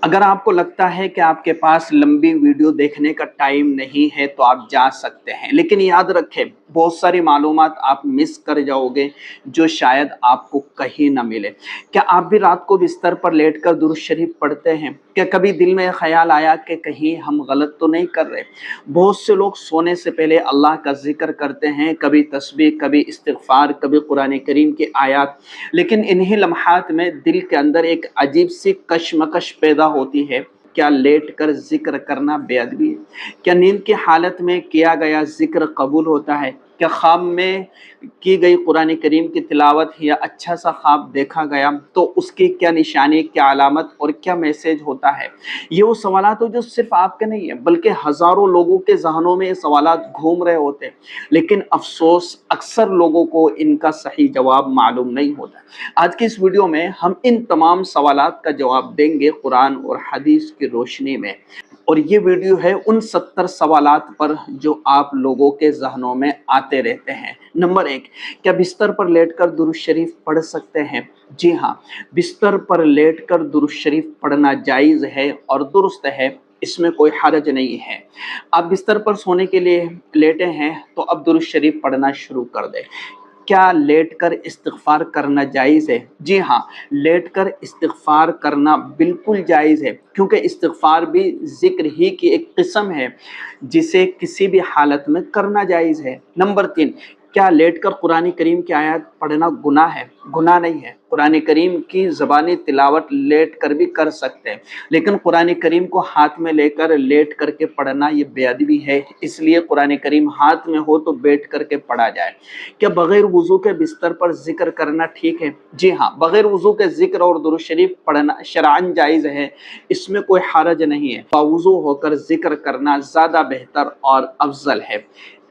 اگر آپ کو لگتا ہے کہ آپ کے پاس لمبی ویڈیو دیکھنے کا ٹائم نہیں ہے تو آپ جا سکتے ہیں، لیکن یاد رکھیں بہت ساری معلومات آپ مس کر جاؤ گے جو شاید آپ کو کہیں نہ ملے۔ کیا آپ بھی رات کو بستر پر لیٹ کر درود شریف پڑھتے ہیں؟ کیا کبھی دل میں خیال آیا کہ کہیں ہم غلط تو نہیں کر رہے؟ بہت سے لوگ سونے سے پہلے اللہ کا ذکر کرتے ہیں، کبھی تسبیح، کبھی استغفار، کبھی قرآن کریم کی آیات، لیکن انہی لمحات میں دل کے اندر ایک عجیب سی کشمکش پیدا ہوتی ہے۔ کیا لیٹ کر ذکر کرنا بے ادبی ہے؟ کیا نیند کی حالت میں کیا گیا ذکر قبول ہوتا ہے؟ کیا خواب میں کی گئی قرآن کریم کی تلاوت یا اچھا سا خواب دیکھا گیا تو اس کی کیا نشانی، کیا علامت اور کیا میسج ہوتا ہے؟ یہ وہ سوالات ہو جو صرف آپ کے نہیں ہیں بلکہ ہزاروں لوگوں کے ذہنوں میں یہ سوالات گھوم رہے ہوتے ہیں، لیکن افسوس اکثر لوگوں کو ان کا صحیح جواب معلوم نہیں ہوتا۔ آج کی اس ویڈیو میں ہم ان تمام سوالات کا جواب دیں گے قرآن اور حدیث کی روشنی میں، اور یہ ویڈیو ہے ان 70 سوالات پر جو آپ لوگوں کے ذہنوں میں آتے رہتے ہیں۔ نمبر 1، کیا بستر پر لیٹ کر درود شریف پڑھ سکتے ہیں؟ جی ہاں، بستر پر لیٹ کر درود شریف پڑھنا جائز ہے اور درست ہے، اس میں کوئی حرج نہیں ہے۔ آپ بستر پر سونے کے لیے لیٹے ہیں تو اب درود شریف پڑھنا شروع کر دیں۔ کیا لیٹ کر استغفار کرنا جائز ہے؟ جی ہاں، لیٹ کر استغفار کرنا بالکل جائز ہے، کیونکہ استغفار بھی ذکر ہی کی ایک قسم ہے جسے کسی بھی حالت میں کرنا جائز ہے۔ نمبر 3، کیا لیٹ کر قرآن کریم کی آیات پڑھنا گناہ ہے؟ گناہ نہیں ہے، قرآن کریم کی زبانی تلاوت لیٹ کر بھی کر سکتے ہیں، لیکن قرآن کریم کو ہاتھ میں لے کر لیٹ کر کے پڑھنا یہ بے ادبی ہے، اس لیے قرآن کریم ہاتھ میں ہو تو بیٹھ کر کے پڑھا جائے۔ کیا بغیر وضو کے بستر پر ذکر کرنا ٹھیک ہے؟ جی ہاں، بغیر وضو کے ذکر اور درود شریف پڑھنا شرعاً جائز ہے، اس میں کوئی حرج نہیں ہے۔ باوضو ہو کر ذکر کرنا زیادہ بہتر اور افضل ہے۔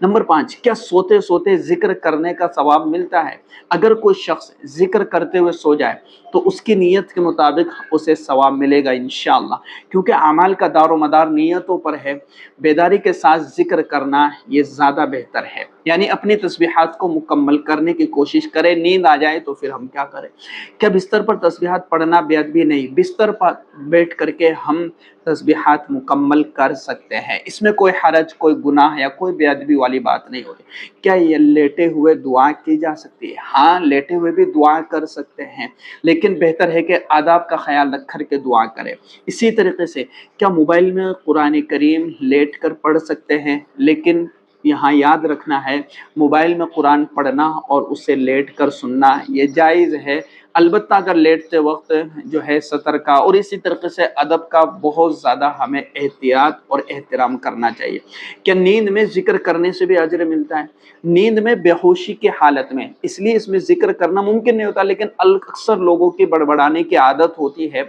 نمبر 5، کیا سوتے سوتے ذکر کرنے کا ثواب ملتا ہے؟ اگر کوئی شخص ذکر کرتے ہوئے سو جائے تو اس کی نیت کے مطابق اسے ثواب ملے گا انشاءاللہ، کیونکہ اعمال کا دار و مدار نیتوں پر ہے۔ بیداری کے ساتھ ذکر کرنا یہ زیادہ بہتر ہے، یعنی اپنی تسبیحات کو مکمل کرنے کی کوشش کرے۔ نیند آ جائے تو پھر ہم کیا کریں؟ کیا بستر پر تسبیحات پڑھنا بے ادبی نہیں؟ بستر پر بیٹھ کر کے ہم تسبیحات مکمل کر سکتے ہیں، اس میں کوئی حرج، کوئی گناہ یا کوئی بے ادبی والی بات نہیں ہوتی۔ کیا یہ لیٹے ہوئے دعا کی جا سکتی ہے؟ ہاں، لیٹے ہوئے بھی دعا کر سکتے ہیں، لیکن بہتر ہے کہ آداب کا خیال رکھ کر کے دعا کرے۔ اسی طریقے سے کیا موبائل میں قرآن کریم لیٹ کر پڑھ سکتے ہیں؟ لیکن یہاں یاد رکھنا ہے، موبائل میں قرآن پڑھنا اور اسے لیٹ کر سننا یہ جائز ہے، البتہ اگر لیٹتے وقت جو ہے سطر کا اور اسی طریقے سے ادب کا بہت زیادہ ہمیں احتیاط اور احترام کرنا چاہیے۔ کیا نیند میں ذکر کرنے سے بھی اجر ملتا ہے؟ نیند میں بے ہوشی کی حالت میں، اس لیے اس میں ذکر کرنا ممکن نہیں ہوتا، لیکن اکثر لوگوں کی بڑبڑانے کی عادت ہوتی ہے،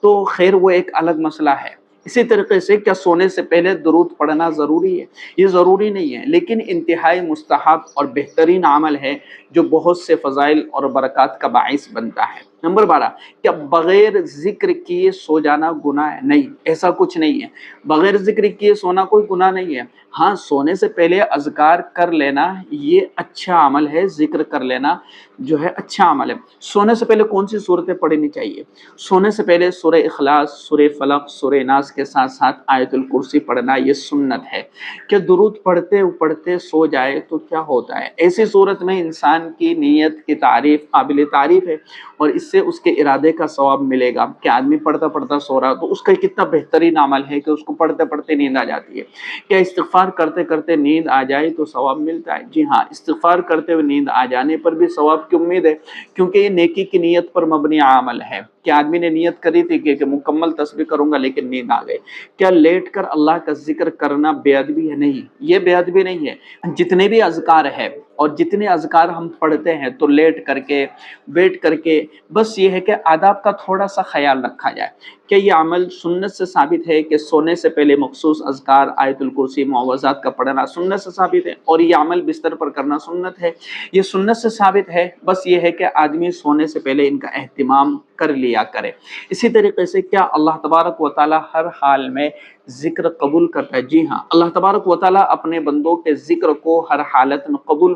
تو خیر وہ ایک الگ مسئلہ ہے۔ اسی طریقے سے کیا سونے سے پہلے درود پڑھنا ضروری ہے؟ یہ ضروری نہیں ہے، لیکن انتہائی مستحب اور بہترین عمل ہے جو بہت سے فضائل اور برکات کا باعث بنتا ہے۔ نمبر 12، کیا بغیر ذکر کیے سو جانا گناہ ہے؟ نہیں، ایسا کچھ نہیں ہے، بغیر ذکر کیے سونا کوئی گناہ نہیں ہے۔ ہاں، سونے سے پہلے اذکار کر لینا یہ اچھا عمل ہے، ذکر کر لینا جو ہے اچھا عمل ہے۔ سونے سے پہلے کون سی صورتیں پڑھنی چاہیے؟ سونے سے پہلے سورہ اخلاص، سورہ فلق، سورہ ناس کے ساتھ ساتھ آیت الکرسی پڑھنا یہ سنت ہے۔ کہ درود پڑھتے پڑھتے سو جائے تو کیا ہوتا ہے؟ ایسی صورت میں انسان کی نیت کی تعریف قابل تعریف ہے، اور اس سے اس کے ارادے کا ثواب ملے گا کہ آدمی پڑھتا پڑھتا سو رہا تو اس کا کتنا بہترین عمل ہے کہ اس کو پڑھتے پڑھتے نیند آ جاتی ہے۔ کیا استغفار کرتے کرتے نیند آ جائے تو ثواب ملتا ہے؟ جی ہاں، استغفار کرتے ہوئے نیند آ جانے پر بھی ثواب کی امید ہے، کیونکہ یہ نیکی کی نیت پر مبنی عمل ہے کہ آدمی نے نیت کری تھی کہ مکمل تسبیح کروں گا لیکن نیند آ گئی۔ کیا لیٹ کر اللہ کا ذکر کرنا بے ادبی ہے؟ نہیں، یہ بے ادبی نہیں ہے۔ جتنے بھی اذکار ہے اور جتنے اذکار ہم پڑھتے ہیں تو لیٹ کر کے، بیٹھ کر کے، بس یہ ہے کہ آداب کا تھوڑا سا خیال رکھا جائے۔ کہ یہ عمل سنت سے ثابت ہے کہ سونے سے پہلے مخصوص اذکار، آیت الکرسی، معوذات کا پڑھنا سنت سے ثابت ہے، اور یہ عمل بستر پر کرنا سنت ہے، یہ سنت سے ثابت ہے، بس یہ ہے کہ آدمی سونے سے پہلے ان کا اہتمام کر لیا کرے۔ اسی طریقے سے کیا اللہ تبارک و تعالی ہر حال میں ذکر قبول کرتا ہے؟ جی ہاں، اللہ تبارک و تعالی اپنے بندوں کے ذکر کو ہر حالت میں قبول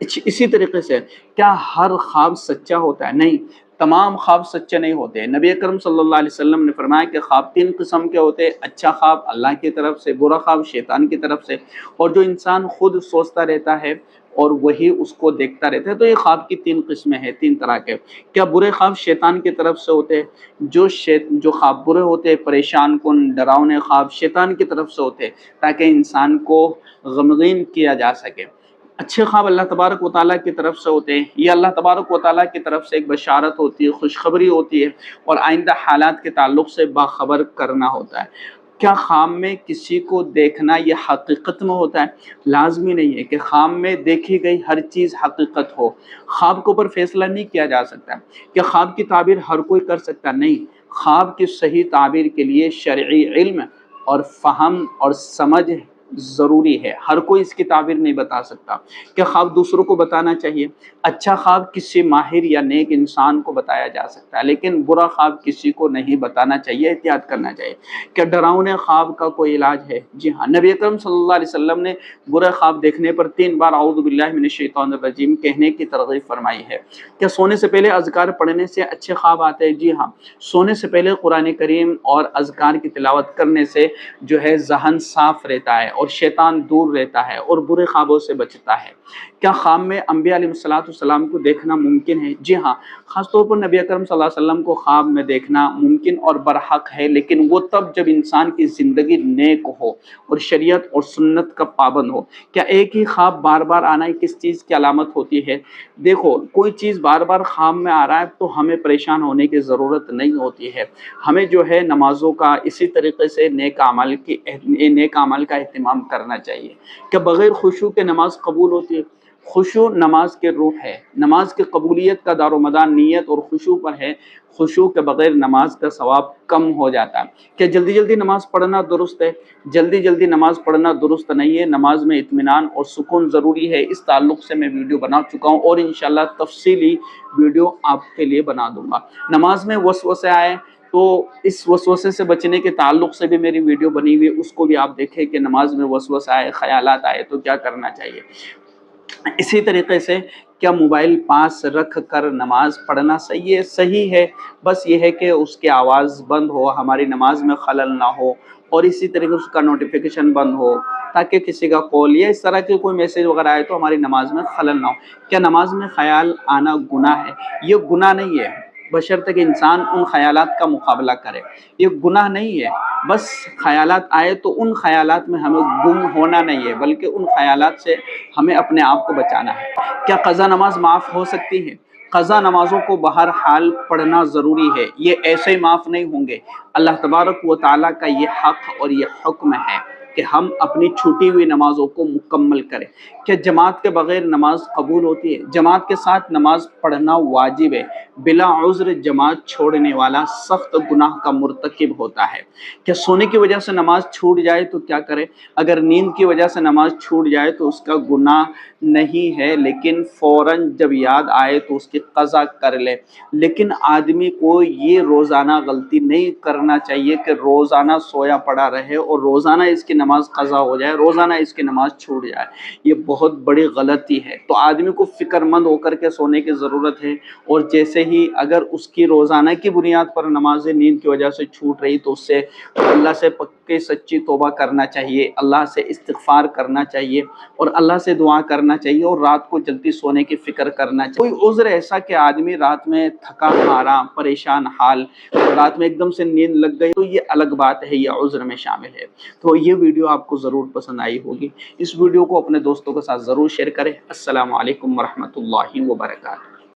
اسی طریقے سے کیا ہر خواب سچا ہوتا ہے؟ نہیں، تمام خواب سچے نہیں ہوتے۔ نبی اکرم صلی اللہ علیہ وسلم نے فرمایا کہ خواب 3 قسم کے ہوتے ہیں، اچھا خواب اللہ کی طرف سے، برا خواب شیطان کی طرف سے، اور جو انسان خود سوچتا رہتا ہے اور وہی اس کو دیکھتا رہتا ہے۔ تو یہ خواب کی 3 قسمیں ہیں، 3 طرح کے۔ کیا برے خواب شیطان کی طرف سے ہوتے ہیں؟ جو خواب برے ہوتے ہیں، پریشان کن ڈراؤنے خواب، شیطان کی طرف سے ہوتے ہیں تاکہ انسان کو غمگین کیا جا سکے۔ اچھے خواب اللہ تبارک و تعالیٰ کی طرف سے ہوتے ہیں، یہ اللہ تبارک و تعالیٰ کی طرف سے ایک بشارت ہوتی ہے، خوشخبری ہوتی ہے، اور آئندہ حالات کے تعلق سے باخبر کرنا ہوتا ہے۔ کیا خواب میں کسی کو دیکھنا یہ حقیقت میں ہوتا ہے؟ لازمی نہیں ہے کہ خواب میں دیکھی گئی ہر چیز حقیقت ہو۔ خواب کے اوپر فیصلہ نہیں کیا جا سکتا۔ کیا خواب کی تعبیر ہر کوئی کر سکتا؟ نہیں، خواب کی صحیح تعبیر کے لیے شرعی علم اور فہم اور سمجھ ضروری ہے، ہر کوئی اس کی تعبیر نہیں بتا سکتا۔ کیا خواب دوسروں کو بتانا چاہیے؟ اچھا خواب کسی ماہر یا نیک انسان کو بتایا جا سکتا ہے، لیکن برا خواب کسی کو نہیں بتانا چاہیے، احتیاط کرنا چاہیے۔ کیا ڈراؤنے خواب کا کوئی علاج ہے؟ جی ہاں، نبی اکرم صلی اللہ علیہ وسلم نے برے خواب دیکھنے پر 3 بار اعوذ باللہ من الشیطان الرجیم کہنے کی ترغیب فرمائی ہے۔ کیا سونے سے پہلے اذکار پڑھنے سے اچھے خواب آتے ہیں؟ جی ہاں، سونے سے پہلے قرآن کریم اور اذکار کی تلاوت کرنے سے جو ہے ذہن صاف رہتا ہے اور شیطان دور رہتا ہے اور برے خوابوں سے بچتا ہے۔ کیا خواب میں انبیاء علیہ السلام کو دیکھنا ممکن ہے؟ جی ہاں، خاص طور پر نبی اکرم صلی اللہ علیہ وسلم کو خواب میں دیکھنا ممکن اور برحق ہے، لیکن وہ تب جب انسان کی زندگی نیک ہو اور شریعت اور سنت کا پابند ہو۔ کیا ایک ہی خواب بار بار آنا کس چیز کی علامت ہوتی ہے؟ دیکھو، کوئی چیز بار بار خواب میں آ رہا ہے تو ہمیں پریشان ہونے کی ضرورت نہیں ہوتی ہے۔ ہمیں جو ہے نمازوں کا اسی طریقے سے نیک اعمال کا اہتمام کرنا چاہیے۔ کہ بغیر خشوع کے نماز قبول ہوتی ہے؟ خشوع نماز کے روح ہے، نماز کی قبولیت کا دار و مدار نیت اور خشوع پر ہے۔ خشوع کے بغیر نماز کا ثواب کم ہو جاتا ہے۔ کہ جلدی جلدی نماز پڑھنا درست ہے؟ جلدی جلدی نماز پڑھنا درست نہیں ہے، نماز میں اطمینان اور سکون ضروری ہے۔ اس تعلق سے میں ویڈیو بنا چکا ہوں اور انشاءاللہ تفصیلی ویڈیو آپ کے لیے بنا دوں گا۔ نماز میں وسوسے آئے تو اس وسوسے سے بچنے کے تعلق سے بھی میری ویڈیو بنی ہوئی، اس کو بھی آپ دیکھیں کہ نماز میں وسوسہ آئے، خیالات آئے تو کیا کرنا چاہیے۔ اسی طریقے سے کیا موبائل پاس رکھ کر نماز پڑھنا صحیح ہے؟ صحیح ہے، بس یہ ہے کہ اس کی آواز بند ہو، ہماری نماز میں خلل نہ ہو، اور اسی طریقے سے اس کا نوٹیفیکیشن بند ہو تاکہ کسی کا کال یا اس طرح کے کوئی میسج وغیرہ آئے تو ہماری نماز میں خلل نہ ہو۔ کیا نماز میں خیال آنا گناہ ہے؟ یہ گناہ نہیں ہے، بشرطے کہ انسان ان خیالات کا مقابلہ کرے۔ یہ گناہ نہیں ہے، بس خیالات آئے تو ان خیالات میں ہمیں گم ہونا نہیں ہے، بلکہ ان خیالات سے ہمیں اپنے آپ کو بچانا ہے۔ کیا قضا نماز معاف ہو سکتی ہے؟ قضا نمازوں کو بہرحال پڑھنا ضروری ہے، یہ ایسے ہی معاف نہیں ہوں گے۔ اللہ تبارک و تعالیٰ کا یہ حق اور یہ حکم ہے کہ ہم اپنی چھوٹی ہوئی نمازوں کو مکمل کریں۔ کہ جماعت کے بغیر نماز قبول ہوتی ہے؟ جماعت کے ساتھ نماز پڑھنا واجب ہے، بلا عذر جماعت چھوڑنے والا سخت گناہ کا مرتکب ہوتا ہے۔ کہ سونے کی وجہ سے نماز چھوٹ جائے تو کیا کرے؟ اگر نیند کی وجہ سے نماز چھوٹ جائے تو اس کا گناہ نہیں ہے، لیکن فوراً جب یاد آئے تو اس کی قضا کر لے۔ لیکن آدمی کو یہ روزانہ غلطی نہیں کرنا چاہیے کہ روزانہ سویا پڑا رہے اور روزانہ اس کی نماز قضا ہو جائے، روزانہ اس کی نماز چھوٹ جائے۔ یہ بہت بڑی غلطی ہے۔ تو آدمی کو فکر مند ہو کر کے سونے کی ضرورت ہے، اور جیسے ہی اگر اس کی روزانہ کی بنیاد پر نماز نیند کی وجہ سے چھوٹ رہی تو اس سے اللہ سے پکی سچی توبہ کرنا چاہیے، اللہ سے استغفار کرنا چاہیے، اور اللہ سے دعا کرنا چاہیے، اور رات کو جلدی سونے کی فکر کرنا چاہیے۔ کوئی عذر ایسا کہ آدمی رات میں تھکا ہارا پریشان حال، رات میں ایک دم سے نیند لگ گئی، تو یہ الگ بات ہے، یہ عذر میں شامل ہے۔ تو یہ ویڈیو آپ کو ضرور پسند آئی ہوگی، اس ویڈیو کو اپنے دوستوں کے ساتھ ضرور شیئر کریں۔ السلام علیکم ورحمۃ اللہ وبرکاتہ۔